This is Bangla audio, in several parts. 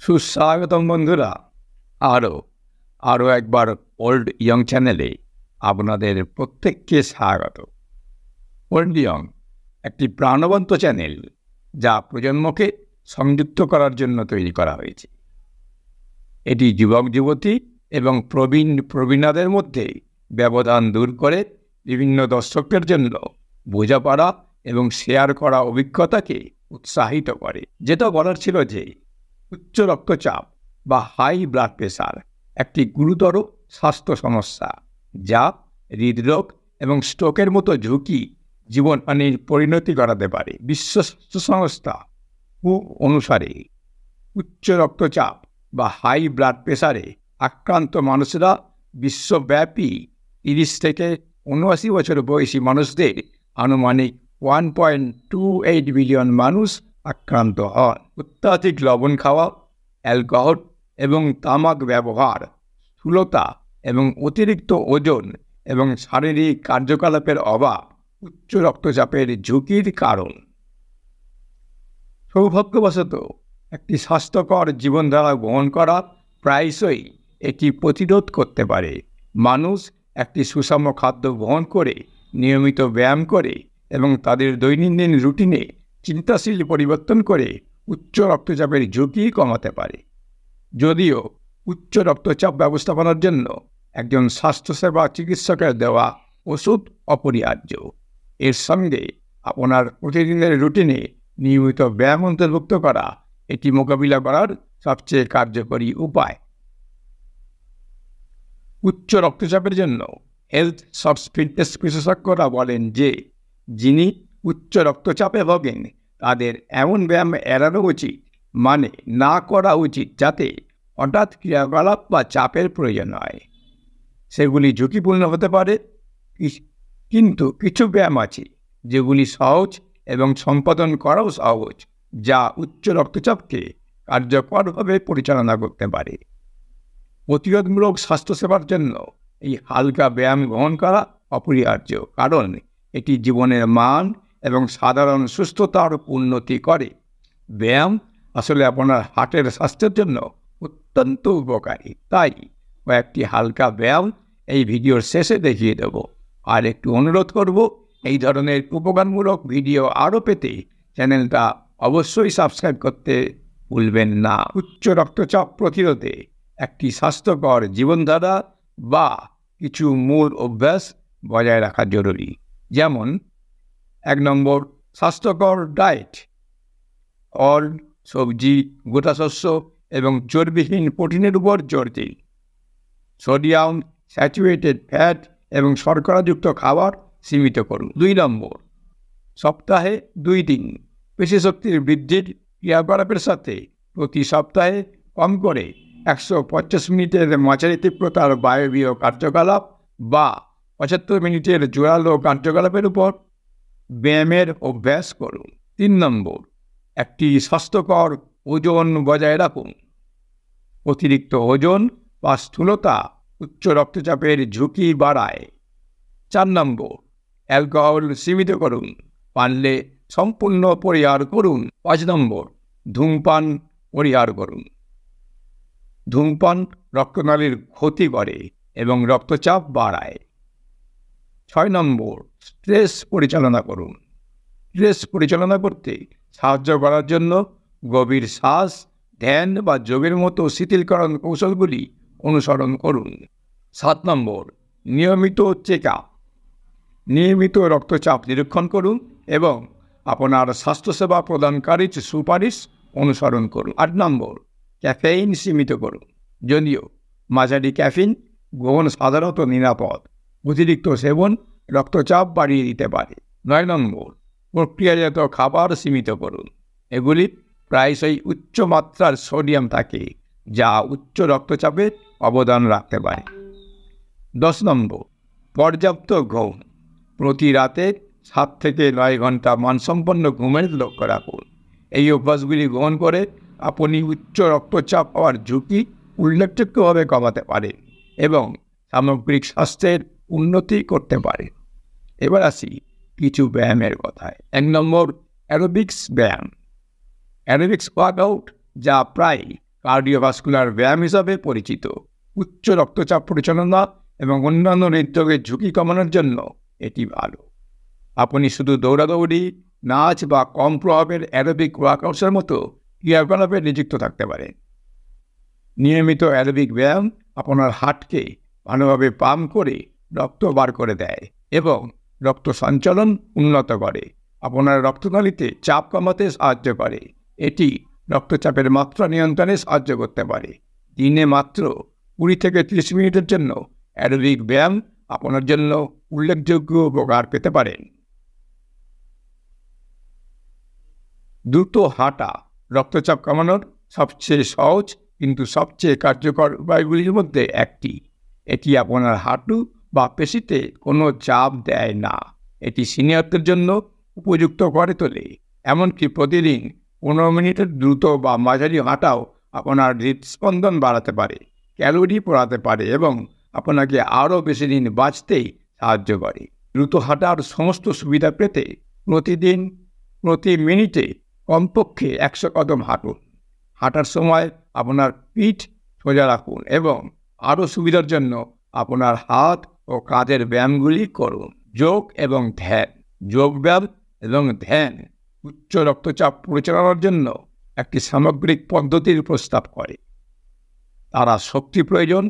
সুস্বাগতম বন্ধুরা, আরও আরও একবার ওল্ড ইয়ং চ্যানেলে আপনাদের প্রত্যেককে স্বাগত। ওল্ড ইয়ং একটি প্রাণবন্ত চ্যানেল যা প্রজন্মকে সংযুক্ত করার জন্য তৈরি করা হয়েছে। এটি যুবক যুবতী এবং প্রবীণাদের মধ্যে ব্যবধান দূর করে বিভিন্ন দর্শকদের জন্য বোঝাপড়া এবং শেয়ার করা অভিজ্ঞতাকে উৎসাহিত করে। যেটা বলার ছিল যে উচ্চ রক্তচাপ বা হাই ব্লাড প্রেশার একটি গুরুতর স্বাস্থ্য সমস্যা যা হৃদরোগ এবং স্ট্রোকের মতো ঝুঁকি জীবনহানির পরিণতি ঘটাতে পারে। বিশ্ব স্বাস্থ্য সংস্থা অনুসারে উচ্চ রক্তচাপ বা হাই ব্লাড প্রেশারে আক্রান্ত মানুষরা বিশ্বব্যাপী 30 থেকে 79 বছর বয়সী মানুষদের আনুমানিক 1.28 বিলিয়ন মানুষ আক্রান্ত হন। অত্যাধিক লবণ খাওয়া, অ্যালকোহল এবং তামাক ব্যবহার, স্থূলতা এবং অতিরিক্ত ওজন এবং শারীরিক কার্যকলাপের অভাব উচ্চ রক্তচাপের ঝুঁকির কারণ। সৌভাগ্যবশত একটি স্বাস্থ্যকর জীবনধারা গ্রহণ করা প্রায়শই এটি প্রতিরোধ করতে পারে। মানুষ একটি সুষম খাদ্য গ্রহণ করে, নিয়মিত ব্যায়াম করে এবং তাদের দৈনন্দিন রুটিনে চিন্তাশীল পরিবর্তন করে উচ্চ রক্তচাপের ঝুঁকি কমাতে পারে। যদিও উচ্চ রক্তচাপ ব্যবস্থাপনার জন্য একজন স্বাস্থ্যসেবা চিকিৎসকের দেওয়া ওষুধ অপরিহার্য, এর সঙ্গে আপনার প্রতিদিনের রুটিনে নিয়মিত ব্যায়াম অন্তর্ভুক্ত করা এটি মোকাবিলা করার সবচেয়ে কার্যকরী উপায়। উচ্চ রক্তচাপের জন্য হেলথ ফিটনেস বিশেষজ্ঞরা বলেন যে যিনি উচ্চ রক্তচাপে ভোগেন তাদের এমন ব্যায়াম এড়ানো উচিত, মানে না করা উচিত, যাতে হঠাৎ ক্রিয়াকলাপ বা চাপের প্রয়োজন হয়। সেগুলি ঝুঁকিপূর্ণ হতে পারে, কিন্তু কিছু ব্যায়াম আছে যেগুলি সহজ এবং সম্পাদন করাও সহজ, যা উচ্চ রক্তচাপকে কার্যকরভাবে পরিচালনা করতে পারে। প্রতিরোধমূলক স্বাস্থ্যসেবার জন্য এই হালকা ব্যায়াম গ্রহণ করা অপরিহার্য, কারণ এটি জীবনের মান এবং সাধারণ সুস্থতার উন্নতি করে। ব্যায়াম আসলে আপনার হার্টের স্বাস্থ্যের জন্য অত্যন্ত উপকারী, তাই কয়েকটি হালকা ব্যায়াম এই ভিডিওর শেষে দেখিয়ে দেব। আর একটু অনুরোধ করব, এই ধরনের উপকারমূলক ভিডিও আরও পেতে চ্যানেলটা অবশ্যই সাবস্ক্রাইব করতে ভুলবেন না। উচ্চ রক্তচাপ প্রতিরোধে একটি স্বাস্থ্যকর জীবনধারা বা কিছু মূল অভ্যাস বজায় রাখা জরুরি। যেমন 1 নম্বর, স্বাস্থ্যকর ডায়েট। ফল, সবজি, গোটা শস্য এবং চর্বিহীন প্রোটিনের উপর জোর দিন। সোডিয়াম, স্যাচুরেটেড ফ্যাট এবং শর্করাযুক্ত খাবার সীমিত করুন। 2 নম্বর, সপ্তাহে 2 দিন পেশিশক্তির বৃদ্ধির ক্রিয়াকলাপের সাথে প্রতি সপ্তাহে কম করে 150 মিনিটের মাঝারি তীব্রতার বায়বীয় কার্যকলাপ বা 75 মিনিটের জোরালো কার্যকলাপের উপর ব্যায়ামের অভ্যাস করুন। 3 নম্বর, একটি স্বাস্থ্যকর ওজন বজায় রাখুন। অতিরিক্ত ওজন বা স্থূলতা উচ্চ রক্তচাপের ঝুঁকি বাড়ায়। 4 নম্বর, অ্যালকোহল সীমিত করুন, পারলে সম্পূর্ণ পরিহার করুন। 5 নম্বর, ধূমপান পরিহার করুন। ধূমপান রক্তনালীর ক্ষতি করে এবং রক্তচাপ বাড়ায়। 6 নম্বর, স্ট্রেস পরিচালনা করুন। স্ট্রেস পরিচালনা করতে সাহায্য করার জন্য গভীর শ্বাস, ধ্যান বা যোগের মতো শিথিলকরণ কৌশলগুলি অনুসরণ করুন। 7 নম্বর, নিয়মিত চেকআপ। নিয়মিত রক্তচাপ নিরীক্ষণ করুন এবং আপনার স্বাস্থ্যসেবা প্রদানকারীর সুপারিশ অনুসরণ করুন। 8 নম্বর, ক্যাফেইন সীমিত করুন। যদিও মাঝারি ক্যাফিন গ্রহণ সাধারণত নিরাপদ, অতিরিক্ত সেবন রক্তচাপ বাড়িয়ে দিতে পারে। 9 নম্বর, প্রক্রিয়াজাত খাবার সীমিত করুন। এগুলি প্রায়শই উচ্চ মাত্রার সোডিয়াম থাকে, যা উচ্চ রক্তচাপে অবদান রাখতে পারে। 10 নম্বর, পর্যাপ্ত ঘুম। প্রতি রাতে 7 থেকে 9 ঘন্টা মানসম্পন্ন ঘুমের লক্ষ্য রাখুন। এই অভ্যাসগুলি গ্রহণ করে আপনি উচ্চ রক্তচাপ হওয়ার ঝুঁকি উল্লেখযোগ্যভাবে কমাতে পারেন এবং সামগ্রিক স্বাস্থ্যের উন্নতি করতে পারেন। এবার আসি কিছু ব্যায়ামের কথায়। 1 নম্বর, অ্যারোবিক্স ব্যায়াম। অ্যারোবিক্স ওয়ার্কআউট, যা প্রায় কার্ডিওভাস্কুলার ব্যায়াম হিসাবে পরিচিত। উচ্চ রক্তচাপ পরিচালনা এবং অন্যান্য হৃদরোগের ঝুঁকি কমানোর জন্য এটি ভালো। আপনি শুধু দৌড়াদৌড়ি, নাচ বা কম প্রভাবের অ্যারোবিক ওয়ার্কআউটসের মতো ক্রিয়াকলাপে নিযুক্ত থাকতে পারেন। নিয়মিত অ্যারোবিক ব্যায়াম আপনার হার্টকে ভালোভাবে পাম্প করে রক্ত বার করে দেয় এবং রক্ত সঞ্চালন উন্নত করে। আপনার রক্তনালীতে চাপ কমাতে সাহায্য করে। এটি রক্তচাপের মাত্রা নিয়ন্ত্রণে সাহায্য করতে পারে। দিনে মাত্র 20 থেকে 30 মিনিটের জন্য অ্যারোবিক ব্যায়াম আপনার জন্য উল্লেখযোগ্য উপকার পেতে পারেন। দ্রুত হাঁটা রক্তচাপ কমানোর সবচেয়ে সহজ কিন্তু সবচেয়ে কার্যকর উপায়গুলির মধ্যে একটি। এটি আপনার হাঁটু বা পেশিতে কোনো চাপ দেয় না। এটি সিনিয়রদের জন্য উপযুক্ত করে তোলে। এমনকি প্রতিদিন 15 মিনিটের দ্রুত বা মাঝারি হাঁটাও আপনার হৃদস্পন্দন বাড়াতে পারে, ক্যালোরি পোড়াতে পারে এবং আপনাকে আরও বেশি দিন বাঁচতেই সাহায্য করে। দ্রুত হাঁটার সমস্ত সুবিধা পেতে প্রতিদিন প্রতি মিনিটে কমপক্ষে 100 কদম হাঁটুন। হাঁটার সময় আপনার পিঠ সোজা রাখুন এবং আরও সুবিধার জন্য আপনার হাত ও কাঁধের ব্যায়ামগুলি করুন। যোগ এবং ধ্যান। যোগব্যায়াম এবং ধ্যান উচ্চ রক্তচাপ পরিচালনার জন্য একটি সামগ্রিক পদ্ধতির প্রস্তাব করে। তারা শক্তি প্রয়োজন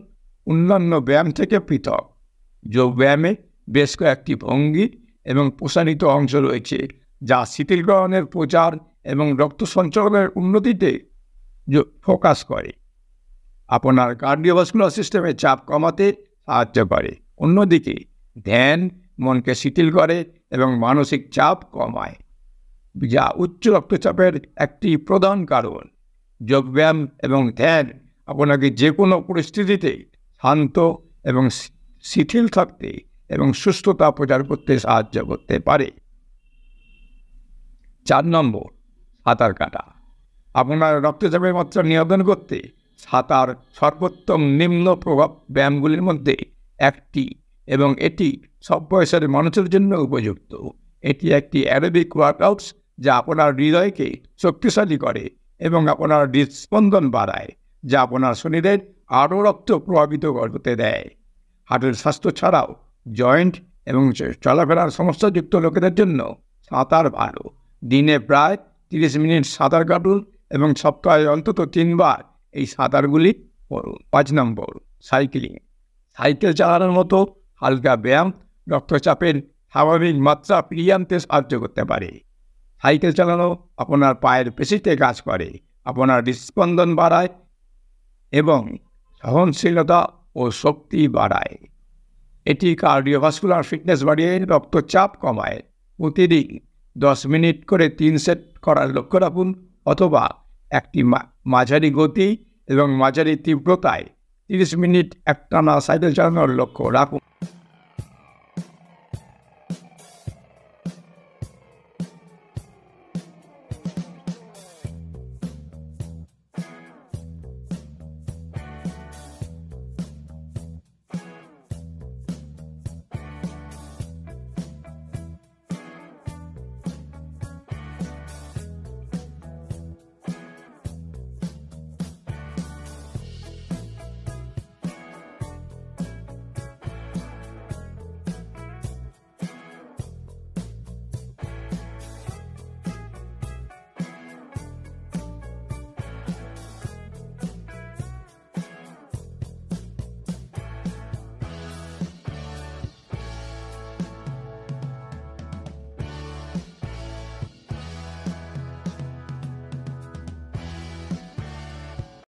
অন্যান্য ব্যায়াম থেকে পৃথক। যোগব্যায়ামে বেশ কয়েকটি ভঙ্গি এবং প্রসারিত অংশ রয়েছে যা শিথিলকরণের প্রচার এবং রক্ত সঞ্চালনের উন্নতিতে ফোকাস করে। আপনার কার্ডিওভাস্কুলার সিস্টেমে চাপ কমাতে সাহায্য করে। অন্যদিকে ধ্যান মনকে শিথিল করে এবং মানসিক চাপ কমায়, যা উচ্চ রক্তচাপের একটি প্রধান কারণ। যোগব্যায়াম এবং ধ্যান আপনাকে যে কোনো পরিস্থিতিতে শান্ত এবং শিথিল থাকতে এবং সুস্থতা প্রচার করতে সাহায্য করতে পারে। 4 নম্বর, সাঁতার কাটা। আপনার রক্তচাপের মাত্রা নিয়ন্ত্রণ করতে সাঁতার সর্বোত্তম নিম্ন প্রভাব ব্যায়ামগুলির মধ্যে একটি এবং এটি সব বয়সের মানুষের জন্য উপযুক্ত। এটি একটি অ্যারোবিক ওয়ার্কআউটস যা আপনার হৃদয়কে শক্তিশালী করে এবং আপনার হৃদস্পন্দন বাড়ায়, যা আপনার শরীরের আরও রক্ত প্রভাবিত করতে দেয়। হার্টের স্বাস্থ্য ছাড়াও জয়েন্ট এবং চলাফেরার সমস্যাযুক্ত লোকেদের জন্য সাঁতার ভালো। দিনে প্রায় 30 মিনিট সাঁতার কাটুন এবং সপ্তাহে অন্তত 3 বার এই সাঁতারগুলি করুন। 5 নম্বর, সাইক্লিং। সাইকেল চালানোর মতো হালকা ব্যায়াম রক্তচাপের স্বাভাবিক মাত্রা ফিরিয়ে আনতে সাহায্য করতে পারে। সাইকেল চালানো আপনার পায়ের পেশিতে কাজ করে, আপনার হৃদস্পন্দন বাড়ায় এবং সহনশীলতা ও শক্তি বাড়ায়। এটি কার্ডিওভাস্কুলার ফিটনেস বাড়িয়ে রক্তচাপ কমায়। প্রতিদিন 10 মিনিট করে 3 সেট করার লক্ষ্য রাখুন অথবা একটি মাঝারি গতি এবং মাঝারি তীব্রতায় 30 মিনিট একটানা সাইকেল চালানোর লক্ষ্য রাখুন।